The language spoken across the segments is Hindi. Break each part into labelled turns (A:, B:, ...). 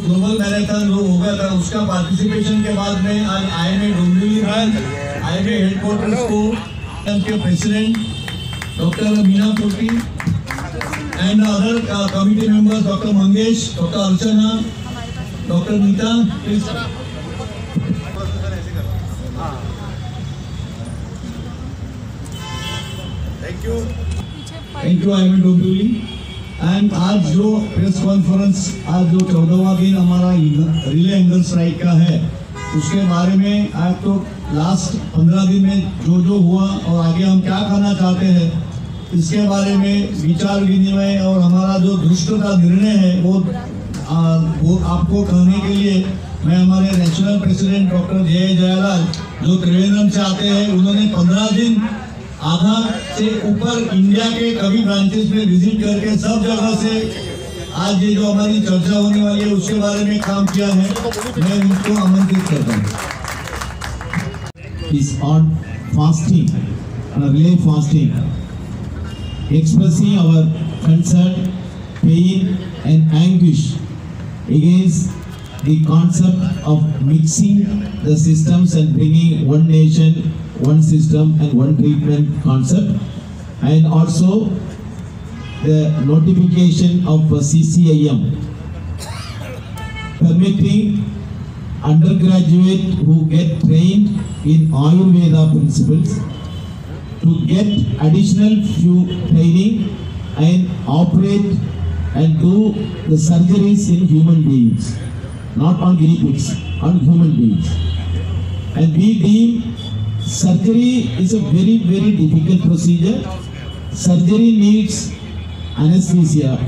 A: ग्लोबल मैराथन जो हो गया था उसका पार्टिसिपेशन के बाद में आज IIM डोंबिवली IIM हेडक्वार्टर्स को के president doctor Meena Poti and other committee members doctor Mangesh, doctor Archana, doctor Neeta, thank you IIM Dombivli. And आज जो प्रेस कॉन्फ्रेंस आज जो 14वां दिन हमारा रिले एंगल स्ट्राइक का है उसके बारे में आज तो लास्ट 15 दिन में जो हुआ और आगे हम क्या करना चाहते हैं इसके बारे में विचार विनिमय और हमारा जो दुष्ट का निर्णय है वो आपको कहने के लिए मैं हमारे नेशनल प्रेसिडेंट डॉक्टर जयलाल जो त्रिवेंद्रम से आते हैं उन्होंने 15 दिन आधा से ऊपर इंडिया के कभी ब्रांचेस में विजिट करके सब जगह से आज ये जो हमारी चर्चा होने वाली है उसके बारे में काम किया है। मैं उनको आमंत्रित करता हूँ।
B: Is on fasting, relay fasting, expressing our concern, pain and anguish against the concept of mixing the systems and bringing one nation, one system and one treatment concept, and also the notification of CCIM permitting undergraduate who get trained in Ayurveda principles to get additional few training and operate and do the surgeries in human beings, not on guinea pigs, on human beings. And we deem surgery is a very, very difficult procedure. Surgery needs anesthesia.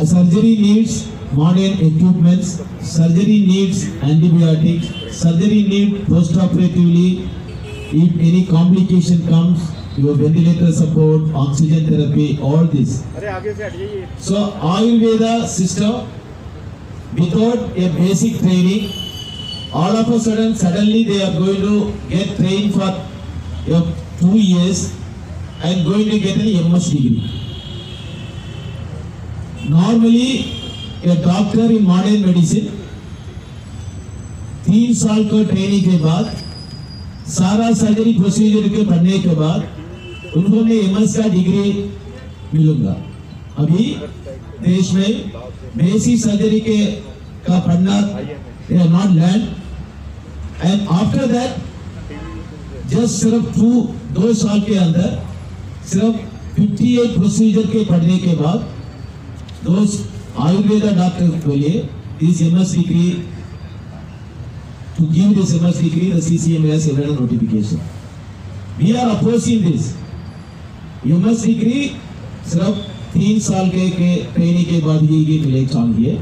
B: Surgery needs modern equipments. Surgery needs antibiotics. Surgery needs post-operatively. If any complication comes, your ventilator support, oxygen therapy, all this. So Ayurveda system, without a basic training, all of a suddenly they are going to get trained for 2 years and going to get an MS degree. Normally, a doctor in modern medicine 3 साल का ट्रेनिंग के बाद सारा सर्जरी प्रोसीजर के पढ़ने के बाद उन्होंने MS का डिग्री मिलूंगा। अभी देश में बेसिक सर्जरी के का पढ़ना they are not learned, and after that just सिर्फ 2 साल के अंदर सिर्फ 58 प्रोसीजर के पढ़ने के बाद those आयुर्वेदा डॉक्टर के लिए this MS degree, to give this MS degree the CCM has given a notification. We are opposing this. MS degree सिर्फ 3 साल के ट्रेनिंग के बाद ये मिले चाहिए।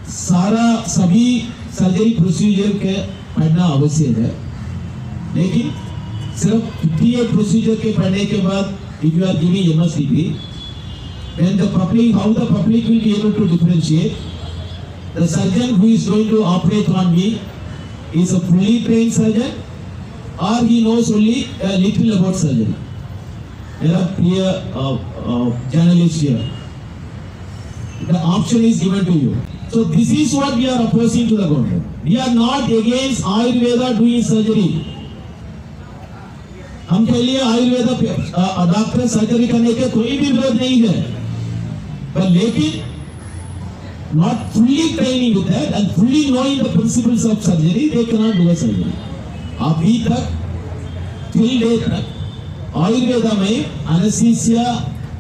B: सारा सभी सर्जरी प्रोसीजर के पढ़ना आवश्यक है, लेकिन सिर्फ 58 प्रोसीजर के पढ़ने के बाद if you are giving MS degree, then the public, how the public will be able to differentiate the surgeon who is going to operate on me is a fully trained surgeon or he knows only a little about surgery. There are clear journalists here. The option is given to you. So this is what we are opposing to the government. We are not against Ayurveda doing surgery. हम के लिए आयुर्वेदा डॉक्टर सर्जरी करने के कोई भी विरोध नहीं है, पर लेकिन not fully training with that and fully knowing the principles of surgery, they cannot do a surgery. अभी तक till date तक आयुर्वेदा में एनेस्थीसिया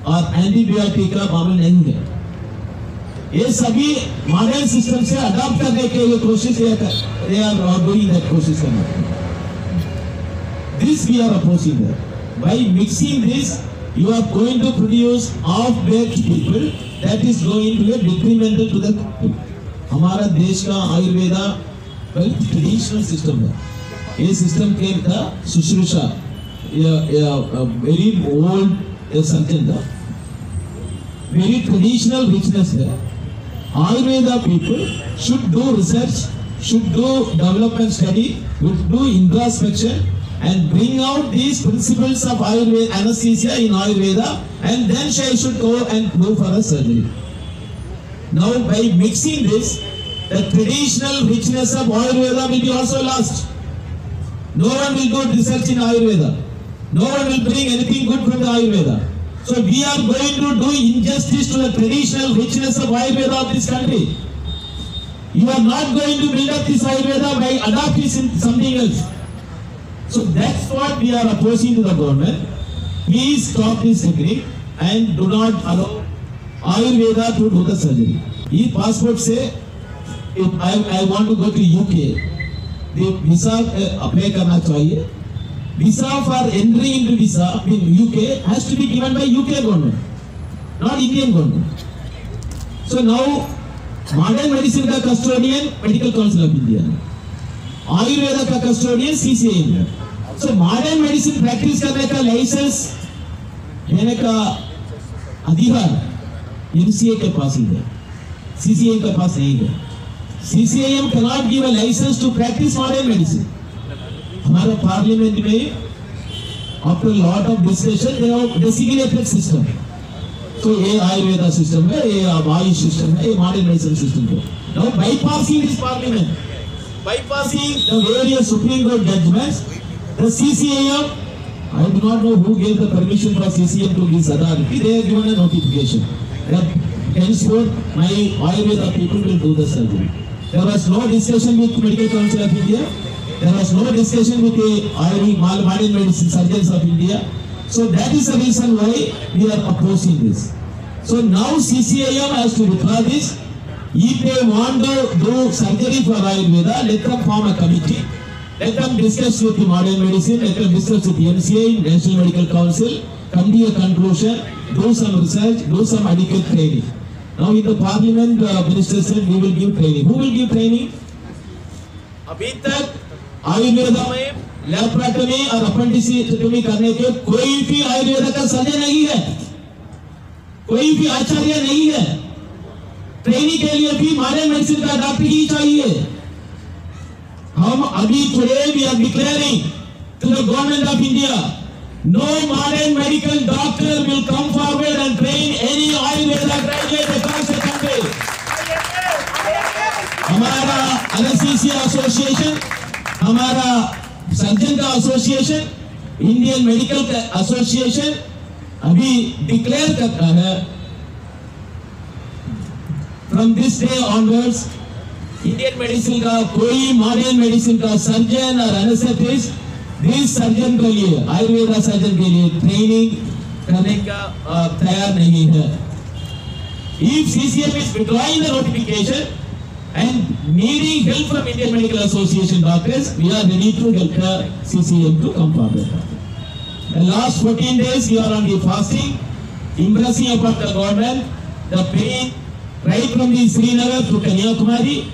B: और एंटीबायोटिक का मामला नहीं है। ये सभी मॉडर्न सिस्टम से अडॉप्ट करने के लिए कोशिश they are doing that कोशिश करना। This we are opposing that. By mixing this, you are going to produce half-baked people that is going to be detrimental to the people. हमारा देश का आयुर्वेदा very traditional system है। ये system के था शुश्रूषा, very old surgeon था, very traditional richness है। Ayurveda people should do research, should do development study, should do introspection and bring out these principles of Ayurveda, anesthesia in Ayurveda, and then she should go and go for a surgery. Now by mixing this, the traditional richness of Ayurveda will be also lost. No one will do research in Ayurveda. No one will bring anything good from the Ayurveda. So we are going to do injustice to the traditional richness of Ayurveda of this country. You are not going to build up this Ayurveda by adopting something else. So that's what we are opposing to the government. Please stop this technique and do not allow Ayurveda to do the surgery. This passport say, if I want to go to UK, the visa apply करना चाहिए. Visa for entering into visa in UK has to be given by UK government, not Indian government. So now modern medicine का custodian Medical Council of India, Ayurveda का custodian CCIM. So modern medicine practice करने का license लेने का अधिकार MCA के पास ही है, CCIM के पास नहीं है. CCIM cannot give a license to practice modern medicine. हमारा पार्लियामेंट में after a lot of discussion they have designated system. So ये आयुर्वेदा system है, ये आयुष system है, ये modern medicine system है. Now bypassing this parliament, bypassing the various Supreme Court judgments, the CCIM, I do not know who gave the permission for CCIM to give authority. They have given a notification that henceforth my Ayurveda people will do the surgery. There was no discussion with Medical Council of India. There was no discussion with the modern medicine surgeons of India. So that is the reason why we are opposing this. So now CCIM has to withdraw this. If they want to do surgery for Ayurveda, let them form a committee. Let them discuss with the modern medicine. Let them discuss with the NCA, National Medical Council. Come to a conclusion. Do some research. Do some adequate training. Now in the parliament, minister said we will give training. Who will give training? अभी तक आयुर्वेदा में लैप्रोटमी और अपेंडिसेक्टमी करने के कोई भी आयुर्वेदा का सर्जन नहीं है, कोई भी आचार्य नहीं है. ट्रेनिंग के लिए भी मॉडर्न मेडिसिन का डॉक्टर ही चाहिए. हम अभी today we are declaring to the government of India, no modern medical doctor will come forward and train any Ayurveda graduate across the country. हमारा एनेस्थीसिया एसोसिएशन, हमारा सर्जन का एसोसिएशन, इंडियन मेडिकल का एसोसिएशन अभी डिक्लेयर करता है from this day onwards Indian medicine का कोई मॉडर्न मेडिसिन का सर्जन और एनेस्थेटिस्ट दिस सर्जन के लिए, आयुर्वेदा सर्जन के लिए ट्रेनिंग करने का तैयार नहीं है. If CCIM is withdrawing the notification and needing help from Indian Medical Association doctors, we are ready to help the CCIM to come forward. The last 14 days we are on the fasting, impressing upon the government the pain right from the Srinagar to Kanyakumari,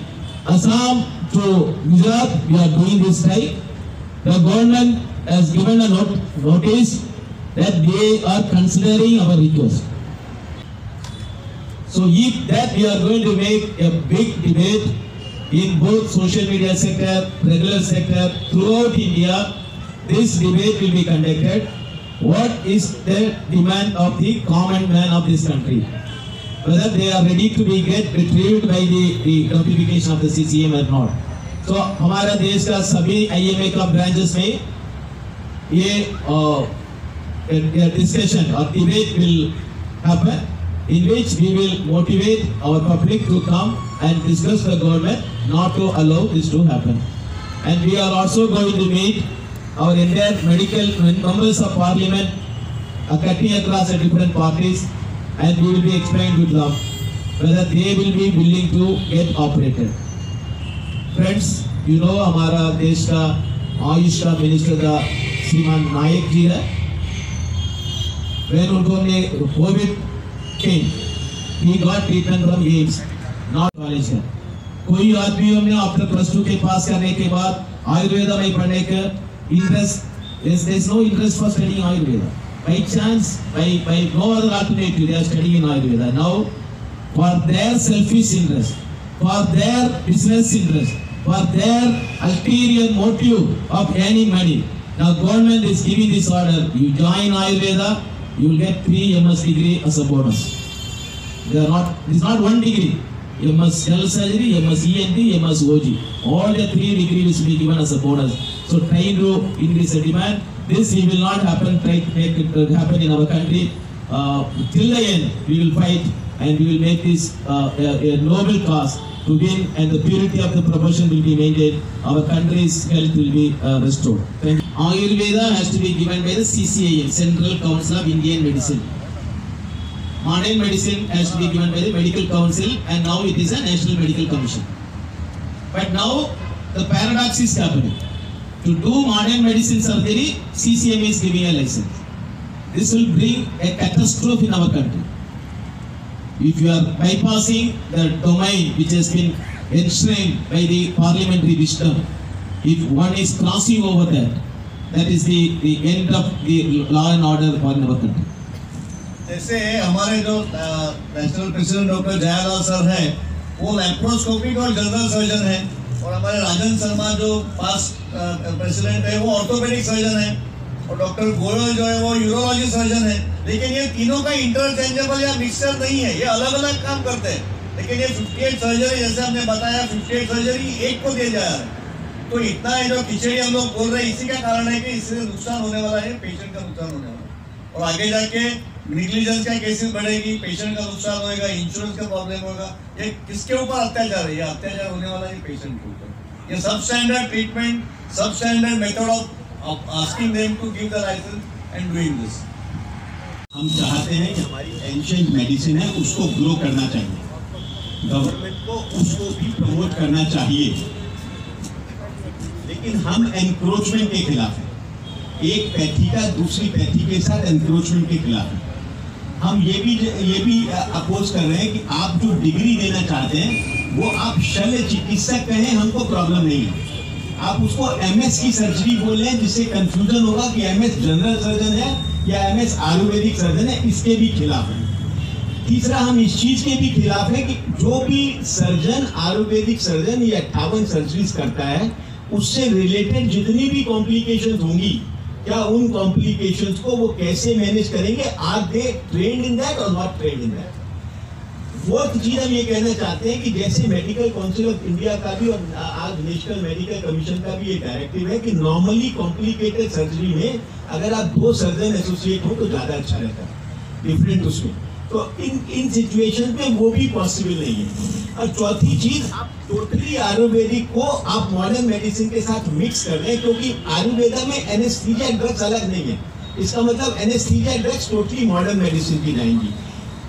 B: Assam to Gujarat. We are doing this strike. The government has given a notice that they are considering our request. So if that we are going to make a big debate in both social media sector, regular sector, throughout India, this debate will be conducted. What is the demand of the common man of this country? Whether they are ready to be get retrieved by the notification of the CCIM or not. तो हमारा देश का सभी IMA का ब्रांचेस में ये discussion or debate will happen, in which we will motivate our public to come and discuss the government not to allow this to happen. And we are also going to meet our entire medical members of parliament cutting across the different parties, and we will be explaining to them whether they will be willing to get operated. Friends, you know हमारा देश का आयुष का मिनिस्टर का श्रीमान नायक जी है. when उन्होंने Covid came, he got treatment from AIDS, not college है. कोई आदमी हमने आफ्टर +2 के पास करने के बाद आयुर्वेदा में पढ़ने का interest, there is no interest for studying Ayurveda. By chance, by no other alternative, they are studying in Ayurveda. Now, for their selfish interest, for their business interest, for their ulterior motive of earning money, Now government is giving this order. You join Ayurveda, you will get 3 MS degree as a bonus. It is not one degree. MS General Surgery, MS ENT, MS OG. All the 3 degrees will be given as a bonus. So trying to increase the demand. This will not happen. Try to make it happen in our country. Till the end, we will fight and we will make this a noble cause to win, and the purity of the profession will be maintained. Our country's health will be restored. Thank you. Ayurveda has to be given by the CCIM, Central Council of Indian Medicine. Modern medicine has to be given by the Medical Council, and now it is a National Medical Commission. But now the paradox is happening. To do modern medicine surgery, CCM is giving a license. This will bring a catastrophe in our country. If you are bypassing the domain which has been enshrined by the parliamentary wisdom, if one is crossing over that is the end of the law and order for our country.
A: जैसे हमारे जो national president doctor Jayalal sir हैं, वो लैप्रोस्कोपिक और जनरल सर्जन हैं, और हमारे राजन शर्मा जो पास्ट प्रेसिडेंट है वो ऑर्थोपेडिक सर्जन है, और डॉक्टर गोयल जो है वो यूरोलॉजी सर्जन है। लेकिन ये तीनों का इंटरचेंजेबल या मिक्सचर नहीं है, ये अलग अलग काम करते हैं। लेकिन ये 58 सर्जरी, जैसे हमने बताया, 58 सर्जरी एक को दिया जा रहा है। तो इतना है जो खिचड़ी हम लोग बोल रहे हैं, इसी का कारण है कि इससे नुकसान होने वाला है, पेशेंट का नुकसान होने वाला है, और आगे जाके निग्लिजेंस का केसेस बढ़ेगी, पेशेंट का नुकसान होगा, इंश्योरेंस का प्रॉब्लम होगा। ये किसके ऊपर अत्याचार है? ये अत्याचार होने वाला है पेशेंट के ऊपर। ये सब स्टैंडर्ड ट्रीटमेंट, सब standard method of asking them to give the licence and doing this.
C: हम चाहते हैं कि हमारी एंशिएंट मेडिसिन है उसको ग्रो करना चाहिए, गवर्नमेंट को उसको भी प्रमोट करना चाहिए, लेकिन हम एनक्रोचमेंट के खिलाफ हैं। एक पैथी का दूसरी पैथी के साथ एनक्रोचमेंट के खिलाफ है। हम ये भी अपोज कर रहे हैं कि आप जो डिग्री देना चाहते हैं वो आप शल्य चिकित्सक कहें, हमको प्रॉब्लम नहीं है। आप उसको MS की सर्जरी बोल रहे हैं, जिससे कंफ्यूजन होगा कि MS जनरल सर्जन है या MS आयुर्वेदिक सर्जन है, इसके भी खिलाफ है। तीसरा, हम इस चीज के भी खिलाफ है कि जो भी सर्जन आयुर्वेदिक सर्जन ये 58 सर्जरीज करता है, उससे रिलेटेड जितनी भी कॉम्प्लिकेशंस होंगी, क्या उन कॉम्प्लिकेशंस को वो कैसे मैनेज करेंगे? Are they trained in that और not trained in that? Fourth चीज हम ये कहना चाहते हैं कि जैसे मेडिकल काउंसिल ऑफ इंडिया का भी और आज नेशनल मेडिकल कमीशन का भी एक डायरेक्टिव है कि नॉर्मली कॉम्प्लिकेटेड सर्जरी में अगर आप 2 सर्जन एसोसिएट हो तो ज्यादा अच्छा रहता है, डिफरेंट उसमें। तो इन सिचुएशन में वो भी पॉसिबल नहीं है। और चौथी चीज, आप टोटली आयुर्वेदिक को आप मॉडर्न मेडिसिन के साथ मिक्स कर रहे हैं, क्योंकि आयुर्वेदा में एनेस्थीसिया ड्रग्स अलग नहीं है। इसका मतलब anaesthesia drugs totally modern medicine की जाएंगी।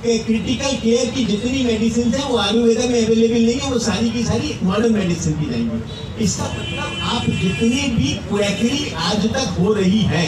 C: क्रिटिकल केयर की जितनी मेडिसिन है वो आयुर्वेदा में अवेलेबल नहीं है, वो सारी की सारी मॉडर्न मेडिसिन की जाएंगी। इसका मतलब आप जितनी भी क्वैकरी आज तक हो रही है,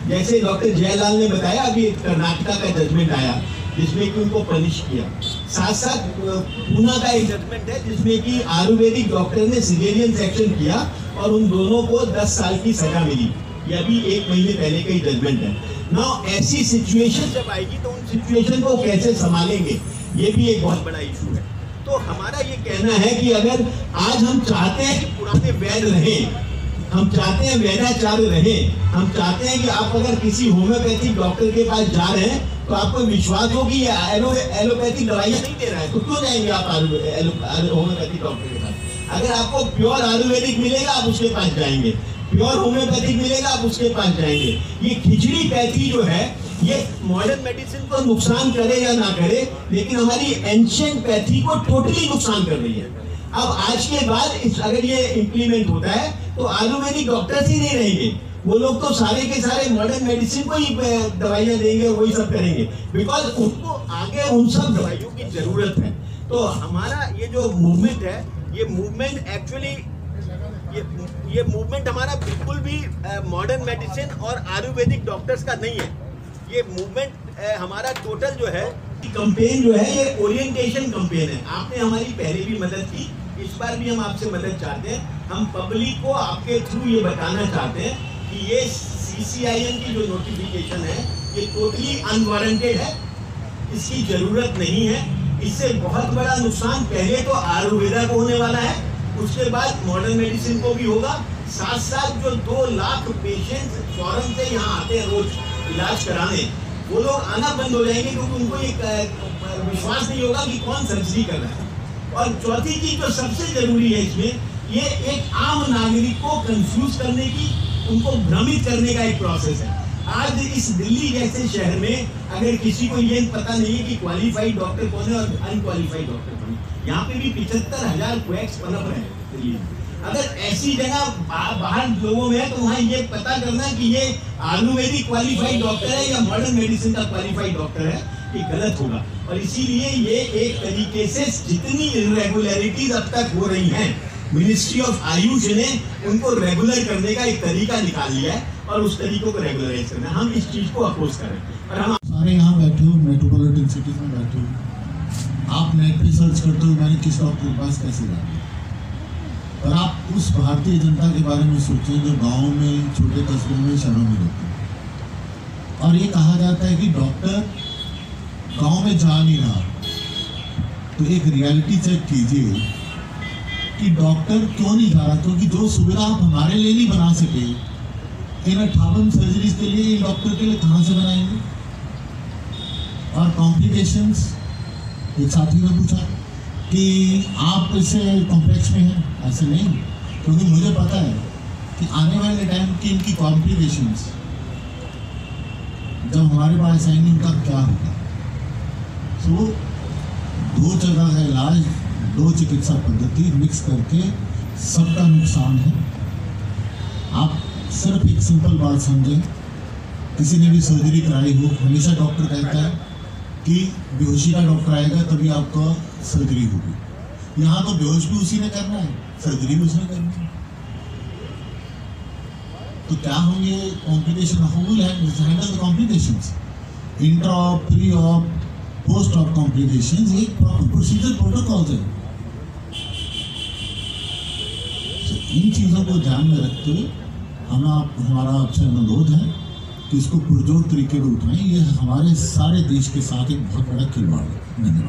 C: जैसे डॉक्टर जयलाल ने बताया, अभी कर्नाटका का जजमेंट आया जिसमें कि उनको पनिश किया, साथ साथ पूना का एक जजमेंट है जिसमें कि आयुर्वेदिक डॉक्टर ने सिजेरियन सेक्शन किया और उन दोनों को 10 साल की सजा मिली। ये अभी 1 महीने पहले का ही जजमेंट है। नाउ ऐसी सिचुएशन जब आएगी तो उन सिचुएशन को कैसे संभालेंगे, ये भी एक बहुत बड़ा इशू है। तो हमारा ये कहना है कि अगर आज हम चाहते हैं कि पुराने वैद रहें, हम चाहते हैं वैदाचार्य रहे, हम चाहते हैं कि आप अगर किसी होम्योपैथिक डॉक्टर के पास जा रहे हैं तो आपको विश्वास हो कि एलोपैथिक दवाइयाँ नहीं दे रहा है, तो क्यों जाएंगे आप होम्योपैथिक डॉक्टर के पास? अगर आपको प्योर आयुर्वेदिक मिलेगा आप उसके पास जाएंगे, प्योर होम्योपैथिक मिलेगा आप उसके पास जाएंगे। ये खिचड़ी पैथी जो है ये मॉडर्न मेडिसिन को नुकसान करे या ना करे, लेकिन हमारी एंशिएंट पैथी को टोटली नुकसान कर रही है। अब आज के बाद अगर ये इम्प्लीमेंट होता है तो आयुर्वेदिक डॉक्टर्स ही नहीं रहेंगे, वो लोग तो सारे के सारे मॉडर्न मेडिसिन को ही दवाइयाँ देंगे, वही सब करेंगे, बिकॉज उनको आगे उन सब दवाइयों की जरूरत है। तो हमारा ये जो मूवमेंट है, ये मूवमेंट एक्चुअली ये मूवमेंट हमारा बिल्कुल भी मॉडर्न मेडिसिन और आयुर्वेदिक डॉक्टर्स का नहीं है। ये मूवमेंट हमारा टोटल जो है कैंपेन जो है, ये ओरिएंटेशन कैंपेन है। आपने हमारी पहले भी मदद की, इस बार भी हम आपसे मदद चाहते हैं। हम पब्लिक को आपके थ्रू ये बताना चाहते हैं कि ये CCIM की जो नोटिफिकेशन है ये टोटली अनवारंटेड है, इसकी जरूरत नहीं है। इससे बहुत बड़ा नुकसान पहले तो आयुर्वेदा को होने वाला है, उसके बाद मॉडर्न मेडिसिन को भी होगा। साथ साथ जो 2 लाख पेशेंट फॉरेन से यहाँ आते हैं रोज इलाज कराने, वो लोग आना बंद हो जाएंगे क्योंकि उनको ये विश्वास नहीं होगा कि कौन सर्जरी कर रहा है। और चौथी चीज जो सबसे जरूरी है इसमें, ये एक आम नागरिक को कंफ्यूज करने की, उनको भ्रमित करने का एक प्रोसेस है। आज इस दिल्ली जैसे शहर में अगर किसी को ये पता नहीं है कि क्वालिफाइड डॉक्टर कौन है और अनक्वालिफाइड डॉक्टर कौन है, यहाँ पे भी 75,000 क्वैक्स पनप रहे हैं दिल्ली में। अगर ऐसी जगह बाहर लोगों में है तो वहाँ ये पता करना कि ये आयुर्वेदिक क्वालिफाइड डॉक्टर है या मॉडर्न मेडिसिन का क्वालिफाइड डॉक्टर है, ये गलत होगा। और इसीलिए ये एक तरीके से जितनी इरेगुलरिटीज अब तक हो रही हैं, मिनिस्ट्री ऑफ आयुष ने उनको रेगुलर करने का एक तरीका निकाल लिया है और उस तरीकों को रेगुलराइज करना, हम इस चीज को अपोज कर रहे हैं। और हम
D: सारे यहाँ बैठे हो, मेट्रोपॉलिटन सिटीज में बैठे हो, आप नेट पे सर्च करते हो मैंने किस डॉक्टर के पास कैसे जाना, पर आप उस भारतीय जनता के बारे में सोचें जो गाँव में, छोटे कस्बों में, शहरों में रहते हैं। और ये कहा जाता है कि डॉक्टर गांव में जा नहीं रहा, तो एक रियलिटी चेक कीजिए कि डॉक्टर क्यों नहीं जा रहा, क्योंकि जो सुविधा आप हमारे लिए नहीं बना सके, इन 58 सर्जरीज के लिए डॉक्टर के लिए कहाँ से बनाएंगे। और कॉम्प्लिकेशंस, एक साथी ने पूछा कि आप इससे कॉम्प्लेक्स में हैं, ऐसे नहीं, क्योंकि मुझे पता है कि आने वाले टाइम की इनकी कॉम्प्लिकेशंस जब हमारे पास आएंगे उनका क्या होगा। तो 2 जगह का इलाज, 2 चिकित्सा पद्धति मिक्स करके सबका नुकसान है। आप सिर्फ एक सिंपल बात समझें, किसी ने भी सर्जरी कराई हो, हमेशा डॉक्टर कहता है कि बेहोशी का डॉक्टर आएगा तभी आपका सर्जरी होगी। यहाँ तो बेहोश भी उसी ने करना है, सर्जरी भी उसने करनी है। तो क्या होंगे complication, whole handle the complications, intra op, pre op, post op complications, एक प्रॉपर प्रोसीजर प्रोटोकॉल है। तो इन चीज़ों को ध्यान में रखते हुए हमारा आपसे अनुरोध है कि इसको पुरजोर तरीके से उठाएं। ये हमारे सारे देश के साथ एक बहुत बड़ा खिलवाड़ है। धन्यवाद।